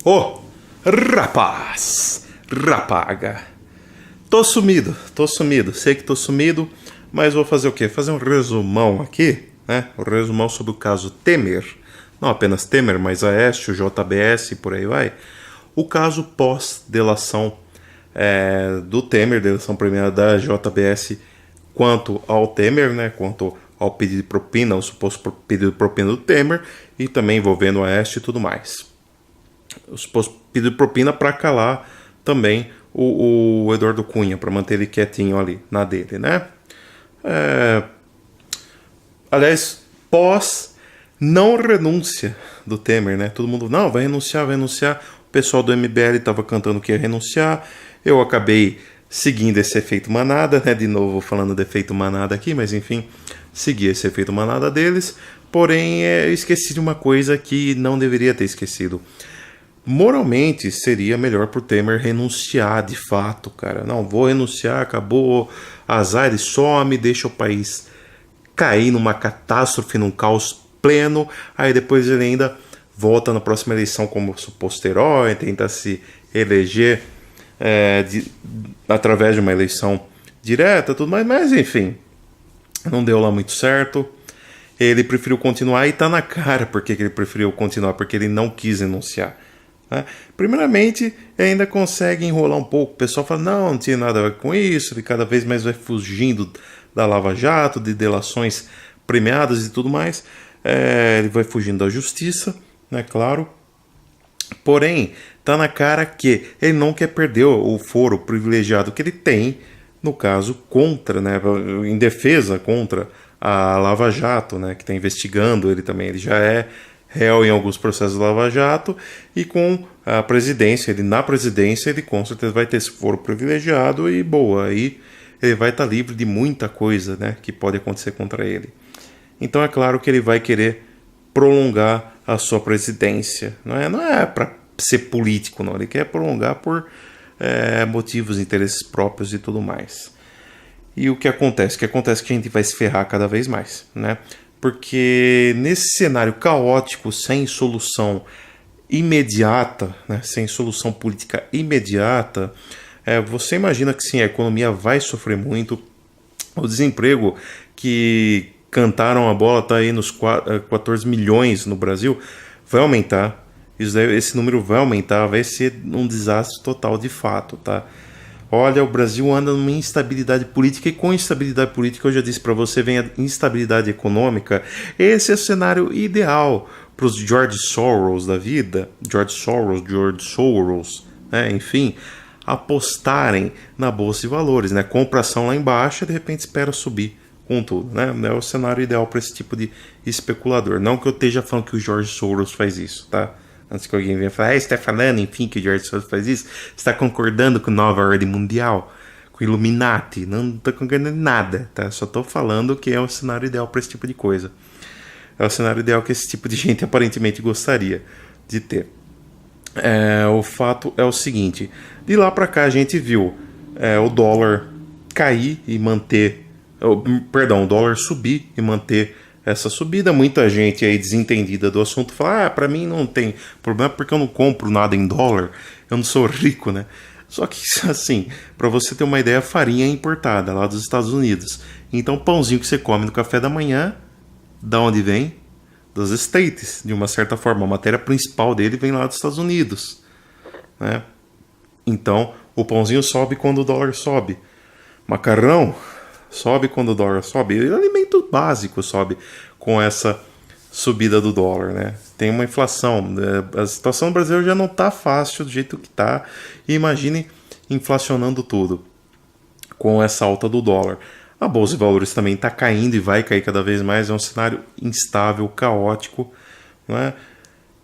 Ô, rapaz, rapaga, tô sumido, sei que tô sumido, mas vou fazer o quê? Fazer um resumão aqui, né? Um resumão sobre o caso Temer, não apenas Temer, mas Aécio, JBS e por aí vai. O caso pós-delação do Temer, delação premiada da JBS quanto ao Temer, né? Quanto ao pedido de propina, o suposto pedido de propina do Temer, e também envolvendo o Aécio e tudo mais. O suposto pedido de propina para calar também o Eduardo Cunha, para manter ele quietinho ali na dele, né? Aliás, pós não renúncia do Temer, né? Todo mundo, não, vai renunciar. O pessoal do MBL estava cantando que ia renunciar. Eu acabei seguindo esse efeito manada, né? De novo falando do efeito manada aqui, mas enfim, segui esse efeito manada deles. Porém, eu esqueci de uma coisa que não deveria ter esquecido. Moralmente, seria melhor pro Temer renunciar de fato, cara. Não, vou renunciar, acabou, azar, ele some, deixa o país cair numa catástrofe, num caos pleno. Aí depois ele ainda volta na próxima eleição como suposto herói, tenta se eleger através de uma eleição direta, tudo mais. Mas enfim, não deu lá muito certo. Ele preferiu continuar e tá na cara porque ele preferiu continuar, porque ele não quis renunciar. Primeiramente, ainda consegue enrolar um pouco. O pessoal fala, não tinha nada a ver com isso. Ele cada vez mais vai fugindo da Lava Jato, de delações premiadas e tudo mais. Ele vai fugindo da justiça, né, claro. Porém, tá na cara que ele não quer perder o foro privilegiado que ele tem, no caso, contra, né, em defesa contra a Lava Jato, né, que está investigando ele também. Ele já é réu em alguns processos da Lava Jato, e com a presidência, na presidência, ele com certeza vai ter esse foro privilegiado e boa, aí ele vai estar livre de muita coisa, né, que pode acontecer contra ele. Então é claro que ele vai querer prolongar a sua presidência, não é para ser político, não, ele quer prolongar por motivos, interesses próprios e tudo mais. E o que acontece? O que acontece é que a gente vai se ferrar cada vez mais, né? Porque nesse cenário caótico, sem solução imediata, né, sem solução política imediata, você imagina que sim, a economia vai sofrer muito. O desemprego, que cantaram a bola, está aí nos 14 milhões no Brasil, vai aumentar. Esse número vai aumentar, vai ser um desastre total de fato, tá? Olha, o Brasil anda numa instabilidade política, e com instabilidade política, eu já disse para você, vem a instabilidade econômica. Esse é o cenário ideal para os George Soros da vida, George Soros, né? Enfim, apostarem na bolsa de valores, né? Compra ação lá embaixo e de repente espera subir com tudo, né? É o cenário ideal para esse tipo de especulador. Não que eu esteja falando que o George Soros faz isso, tá? Antes que alguém venha falar, você está falando, enfim, que o George Soros faz isso? Você está concordando com a nova ordem mundial? Com o Illuminati? Não estou concordando em nada, tá? Só estou falando que é o cenário ideal para esse tipo de coisa. É o cenário ideal que esse tipo de gente aparentemente gostaria de ter. O fato é o seguinte, de lá para cá a gente viu o dólar cair e manter... o dólar subir e manter essa subida. Muita gente aí desentendida do assunto fala, para mim não tem problema porque eu não compro nada em dólar, eu não sou rico, né? Só que assim, para você ter uma ideia, farinha é importada lá dos Estados Unidos. Então o pãozinho que você come no café da manhã, da onde vem? Dos States, de uma certa forma. A matéria principal dele vem lá dos Estados Unidos, né? Então o pãozinho sobe quando o dólar sobe. Macarrão sobe quando o dólar sobe. E o alimento básico sobe com essa subida do dólar, né? Tem uma inflação. A situação no Brasil já não está fácil do jeito que está. E imagine inflacionando tudo com essa alta do dólar. A bolsa de valores também está caindo e vai cair cada vez mais. É um cenário instável, caótico, né?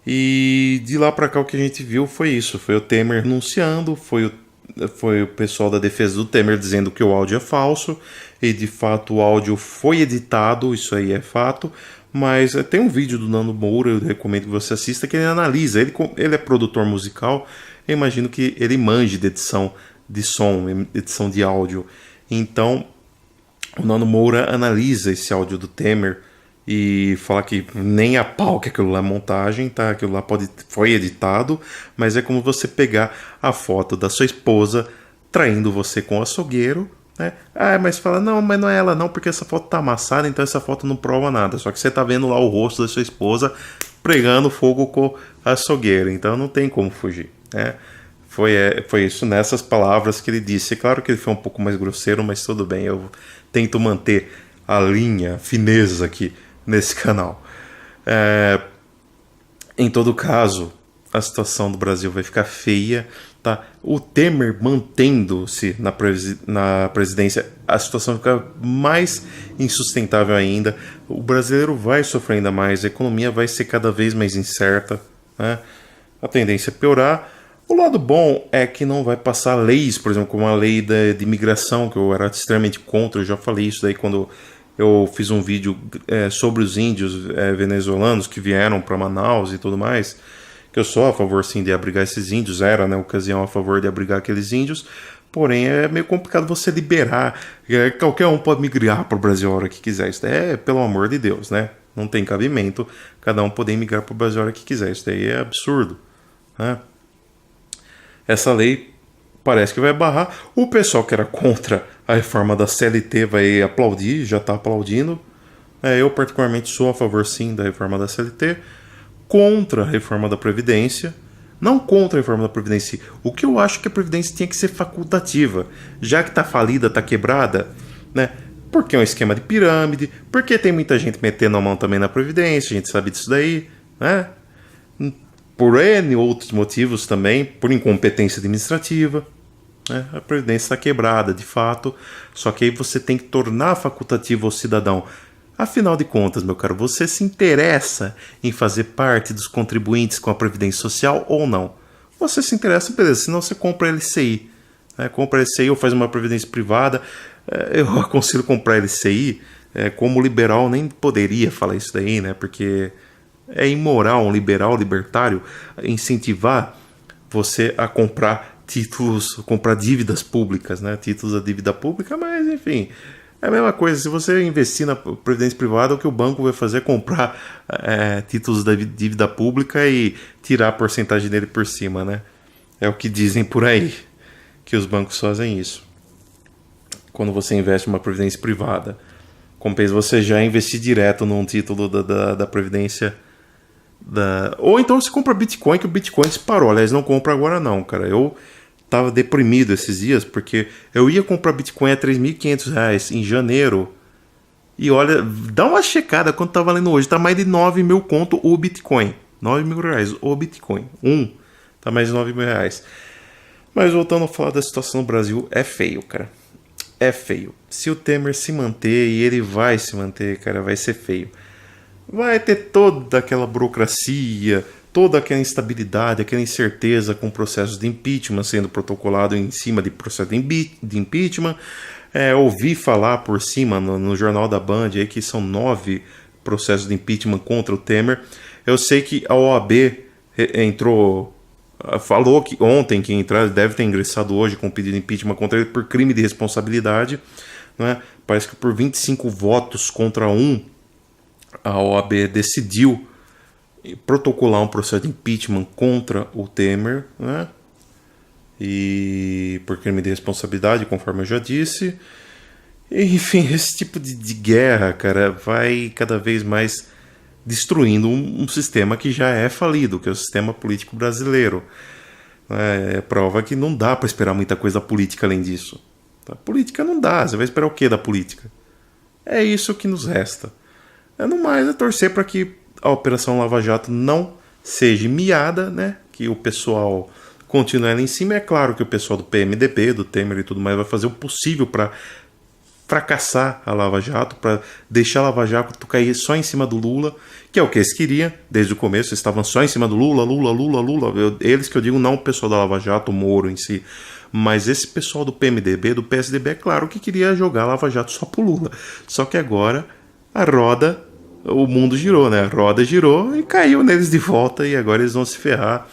E de lá para cá o que a gente viu foi isso. Foi o Temer renunciando, foi o pessoal da defesa do Temer dizendo que o áudio é falso, e de fato o áudio foi editado, isso aí é fato, mas tem um vídeo do Nando Moura, eu recomendo que você assista, que ele analisa, ele é produtor musical, eu imagino que ele manje de edição de som, edição de áudio. Então o Nando Moura analisa esse áudio do Temer e falar que nem a pau que aquilo lá é montagem, tá? Aquilo lá foi editado, mas é como você pegar a foto da sua esposa traindo você com o açougueiro, né? Ah, mas fala, não, mas não é ela não, porque essa foto tá amassada, então essa foto não prova nada. Só que você tá vendo lá o rosto da sua esposa pregando fogo com açougueiro, então não tem como fugir, né? Foi isso nessas palavras que ele disse. Claro que ele foi um pouco mais grosseiro, mas tudo bem, eu tento manter a linha, a fineza aqui nesse canal. Em todo caso, a situação do Brasil vai ficar feia, tá? O Temer mantendo-se na presidência, a situação fica mais insustentável ainda. O brasileiro vai sofrer ainda mais, a economia vai ser cada vez mais incerta, né? A tendência é piorar. O lado bom é que não vai passar leis, por exemplo, como a lei de imigração, que eu era extremamente contra. Eu já falei isso daí quando eu fiz um vídeo sobre os índios venezuelanos que vieram para Manaus e tudo mais, que eu sou a favor sim de abrigar esses índios, era na ocasião a favor de abrigar aqueles índios, porém é meio complicado você liberar, qualquer um pode migrar para o Brasil a hora que quiser, isso daí é pelo amor de Deus, né? Não tem cabimento cada um poder migrar para o Brasil a hora que quiser, isso daí é absurdo, né? Essa lei parece que vai barrar. O pessoal que era contra a reforma da CLT vai aplaudir, já está aplaudindo. Eu particularmente sou a favor sim da reforma da CLT, contra a reforma da Previdência, não contra a reforma da Previdência. O que eu acho que a Previdência tinha que ser facultativa, já que está falida, está quebrada, né? Porque é um esquema de pirâmide, porque tem muita gente metendo a mão também na Previdência, a gente sabe disso daí, né? Por N outros motivos também, por incompetência administrativa, né? A Previdência está quebrada, de fato, só que aí você tem que tornar facultativo ao cidadão. Afinal de contas, meu caro, você se interessa em fazer parte dos contribuintes com a Previdência Social ou não? Você se interessa, beleza, senão você compra LCI. Né? Compra LCI ou faz uma Previdência privada. Eu aconselho comprar LCI. Como liberal, nem poderia falar isso daí, né? Porque é imoral um liberal libertário incentivar você a comprar títulos, comprar dívidas públicas, né? Títulos da dívida pública, mas enfim, é a mesma coisa. Se você investir na previdência privada, o que o banco vai fazer é comprar títulos da dívida pública e tirar a porcentagem dele por cima, né? É o que dizem por aí, que os bancos fazem isso. Quando você investe em uma previdência privada, compensa você já investir direto num título da previdência. Ou então você compra Bitcoin, que o Bitcoin disparou. Aliás, não compra agora não, cara. Eu tava deprimido esses dias, porque eu ia comprar Bitcoin a R$3.500 em janeiro. E olha, dá uma checada quanto tá valendo hoje. Tá mais de 9 mil conto o Bitcoin. 9 mil reais o Bitcoin. Tá mais de 9 mil reais. Mas voltando a falar da situação no Brasil, é feio, cara. É feio. Se o Temer se manter, e ele vai se manter, cara, vai ser feio. Vai ter toda aquela burocracia, toda aquela instabilidade, aquela incerteza com processos de impeachment sendo protocolado em cima de processo de impeachment. Ouvi falar por cima no Jornal da Band aí que são 9 processos de impeachment contra o Temer. Eu sei que a OAB falou que ontem que deve ter ingressado hoje com pedido de impeachment contra ele por crime de responsabilidade, né? Parece que por 25 votos contra 1, a OAB decidiu protocolar um processo de impeachment contra o Temer, né? E por crime de responsabilidade, conforme eu já disse. E, enfim, esse tipo de guerra, cara, vai cada vez mais destruindo um sistema que já é falido, que é o sistema político brasileiro. Prova que não dá para esperar muita coisa da política além disso. A política não dá, você vai esperar o que da política? É isso que nos resta. No mais, é torcer para que a Operação Lava Jato não seja miada, né? Que o pessoal continue lá em cima. É claro que o pessoal do PMDB, do Temer e tudo mais vai fazer o possível para fracassar a Lava Jato, para deixar a Lava Jato cair só em cima do Lula, que é o que eles queriam desde o começo. Eles estavam só em cima do Lula. Eles que eu digo, não o pessoal da Lava Jato, o Moro em si. Mas esse pessoal do PMDB, do PSDB, é claro que queria jogar a Lava Jato só pro Lula. Só que agora o mundo girou, né? A roda girou e caiu neles de volta, e agora eles vão se ferrar.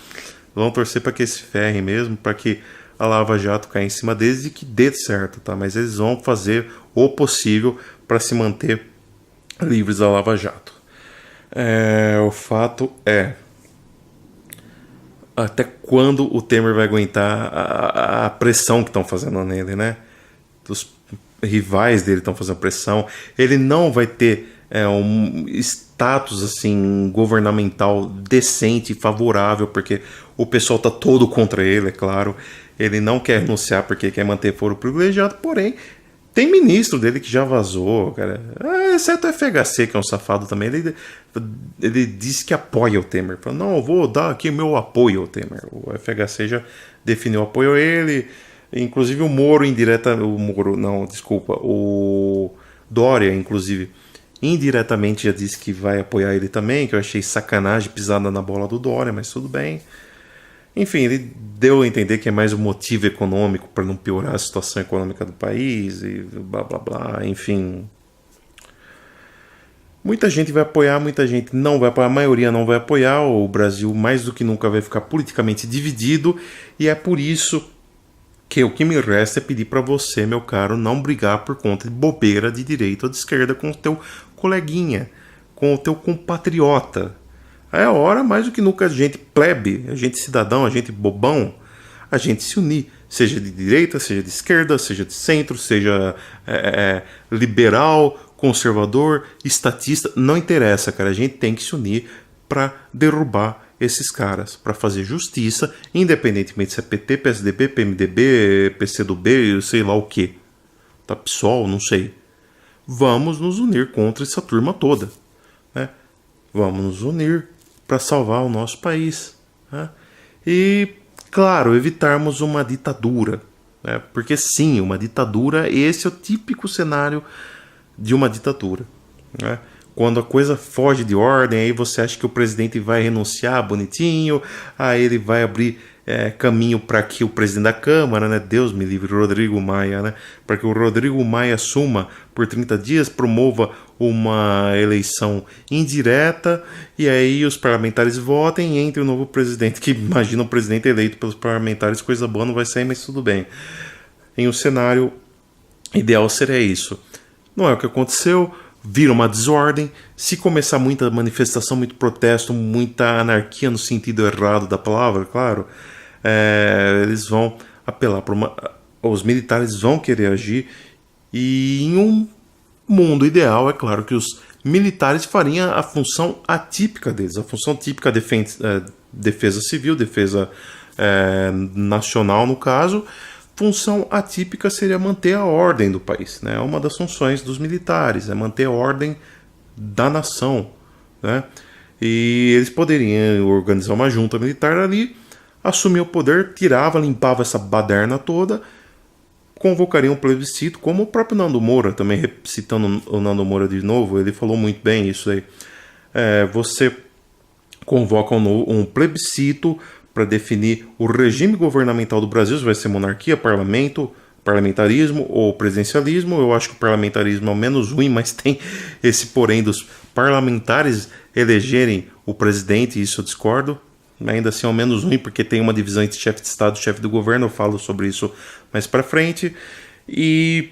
Vão torcer para que eles se ferrem mesmo, para que a Lava Jato caia em cima deles e que dê certo, tá? Mas eles vão fazer o possível para se manter livres da Lava Jato. O fato é, até quando o Temer vai aguentar a pressão que estão fazendo nele, né? Os rivais dele estão fazendo pressão. Ele não vai ter um status assim governamental decente e favorável, porque o pessoal tá todo contra ele, é claro. Ele não quer renunciar porque quer manter foro privilegiado, porém tem ministro dele que já vazou, cara. Exceto o FHC, que é um safado também. Ele disse que apoia o Temer. Falou, não, eu vou dar aqui meu apoio ao Temer. O FHC já definiu apoio a ele. Inclusive o Moro o Dória, inclusive, indiretamente já disse que vai apoiar ele também, que eu achei sacanagem pisada na bola do Dória, mas tudo bem. Enfim, ele deu a entender que é mais um motivo econômico para não piorar a situação econômica do país e blá blá blá, enfim. Muita gente vai apoiar, muita gente não vai apoiar, a maioria não vai apoiar. O Brasil mais do que nunca vai ficar politicamente dividido e é por isso que o que me resta é pedir para você, meu caro, não brigar por conta de bobeira de direita ou de esquerda com o teu coleguinha, com o teu compatriota. É a hora, mais do que nunca, a gente plebe, a gente cidadão, a gente bobão, a gente se unir, seja de direita, seja de esquerda, seja de centro, seja liberal, conservador, estatista, não interessa, cara, a gente tem que se unir para derrubar esses caras, para fazer justiça, independentemente se é PT, PSDB, PMDB, PCdoB, sei lá o que, tá, PSOL, não sei. Vamos nos unir contra essa turma toda, né? Vamos nos unir para salvar o nosso país, né? E, claro, evitarmos uma ditadura, né? Porque sim, uma ditadura, esse é o típico cenário de uma ditadura, né? Quando a coisa foge de ordem, aí você acha que o presidente vai renunciar bonitinho, aí ele vai abrir caminho para que o presidente da Câmara, né, Deus me livre, Rodrigo Maia, né, para que o Rodrigo Maia assuma por 30 dias, promova uma eleição indireta, e aí os parlamentares votem e entre o novo presidente, que imagina o presidente eleito pelos parlamentares, coisa boa não vai sair, mas tudo bem. Em um cenário ideal seria isso. Não é o que aconteceu. Vira uma desordem, se começar muita manifestação, muito protesto, muita anarquia no sentido errado da palavra, claro, eles vão apelar para os militares vão querer agir, e em um mundo ideal, é claro que os militares fariam a função atípica deles, a função típica defesa civil, defesa nacional no caso. Função atípica seria manter a ordem do país, né? Uma das funções dos militares é manter a ordem da nação, né? E eles poderiam organizar uma junta militar ali, assumir o poder, limpava essa baderna toda, convocaria um plebiscito, como o próprio Nando Moura, também citando o Nando Moura de novo, ele falou muito bem isso aí. Você convoca um plebiscito para definir o regime governamental do Brasil, se vai ser monarquia, parlamentarismo ou presidencialismo. Eu acho que o parlamentarismo é o menos ruim, mas tem esse porém dos parlamentares elegerem o presidente, e isso eu discordo. Ainda assim é o menos ruim, porque tem uma divisão entre chefe de Estado e chefe do governo, eu falo sobre isso mais para frente. E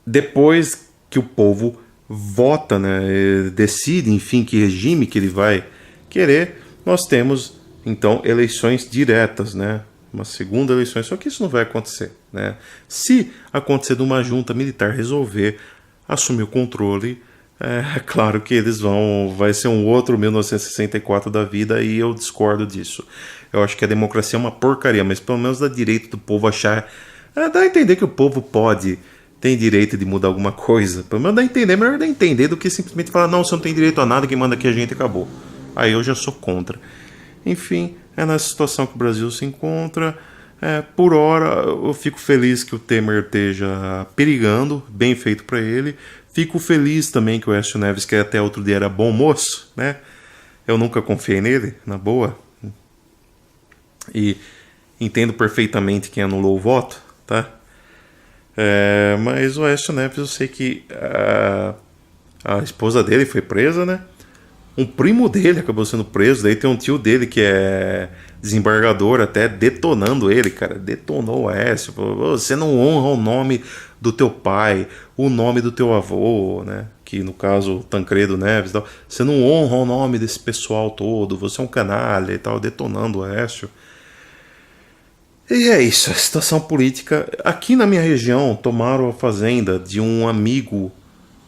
depois que o povo vota, né, decide, enfim, que regime que ele vai querer, nós temos então eleições diretas, né? Uma segunda eleição, só que isso não vai acontecer, né? Se acontecer de uma junta militar resolver assumir o controle, é claro que vai ser um outro 1964 da vida, e eu discordo disso. Eu acho que a democracia é uma porcaria, mas pelo menos dá direito do povo achar, dá a entender que o povo tem direito de mudar alguma coisa. Pelo menos dá a entender, melhor dá a entender do que simplesmente falar, não, você não tem direito a nada, quem manda aqui é a gente, acabou. Aí eu já sou contra. Enfim, é nessa situação que o Brasil se encontra. Por hora, eu fico feliz que o Temer esteja perigando, bem feito para ele. Fico feliz também que o Aécio Neves, que até outro dia era bom moço, né? Eu nunca confiei nele, na boa. E entendo perfeitamente quem anulou o voto, tá? Mas o Aécio Neves, eu sei que a esposa dele foi presa, né? Um primo dele acabou sendo preso, daí tem um tio dele que é desembargador, até detonando ele, cara, detonou o Aécio, falou, você não honra o nome do teu pai, o nome do teu avô, né, que no caso Tancredo Neves e tal, você não honra o nome desse pessoal todo, você é um canalha e tal, detonando o Aécio. E é isso, a situação política. Aqui na minha região, tomaram a fazenda de um amigo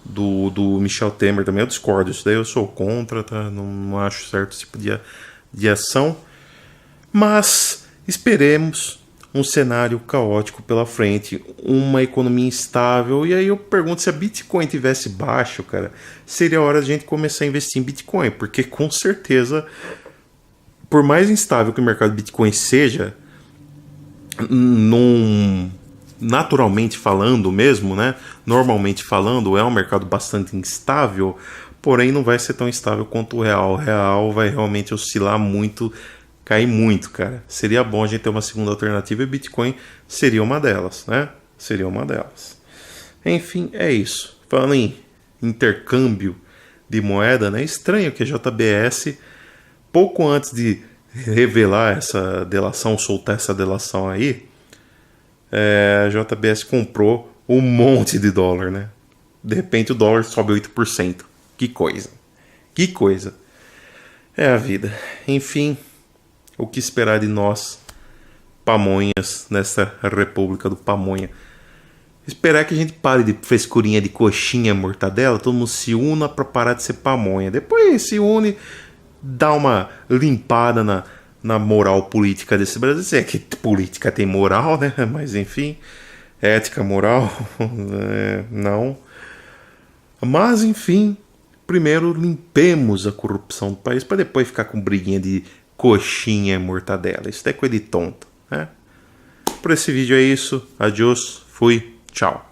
do Michel Temer também. Eu discordo, isso daí eu sou contra, tá? Não acho certo esse tipo de ação. Mas esperemos um cenário caótico pela frente, uma economia instável. E aí eu pergunto, se a Bitcoin tivesse baixo, cara, seria a hora de a gente começar a investir em Bitcoin, porque com certeza, por mais instável que o mercado Bitcoin seja, naturalmente falando mesmo, né? Normalmente falando, é um mercado bastante instável, porém não vai ser tão instável quanto o real. O real vai realmente oscilar muito, cair muito, cara. Seria bom a gente ter uma segunda alternativa e Bitcoin seria uma delas, né? Seria uma delas. Enfim, é isso. Falando em intercâmbio de moeda, né? Estranho que a JBS, pouco antes de revelar essa delação, soltar essa delação aí, a JBS comprou um monte de dólar, né? De repente o dólar sobe 8%. Que coisa. Que coisa. É a vida. Enfim, o que esperar de nós, pamonhas, nessa república do pamonha? Esperar que a gente pare de frescurinha de coxinha, mortadela, todo mundo se una pra parar de ser pamonha. Depois se une, dá uma limpada na moral política desse Brasil. É que política tem moral, né? Mas enfim, ética, moral, não. Mas enfim, primeiro limpemos a corrupção do país para depois ficar com briguinha de coxinha e mortadela. Isso é coisa de tonto, né? Por esse vídeo é isso. Adiós, fui, tchau.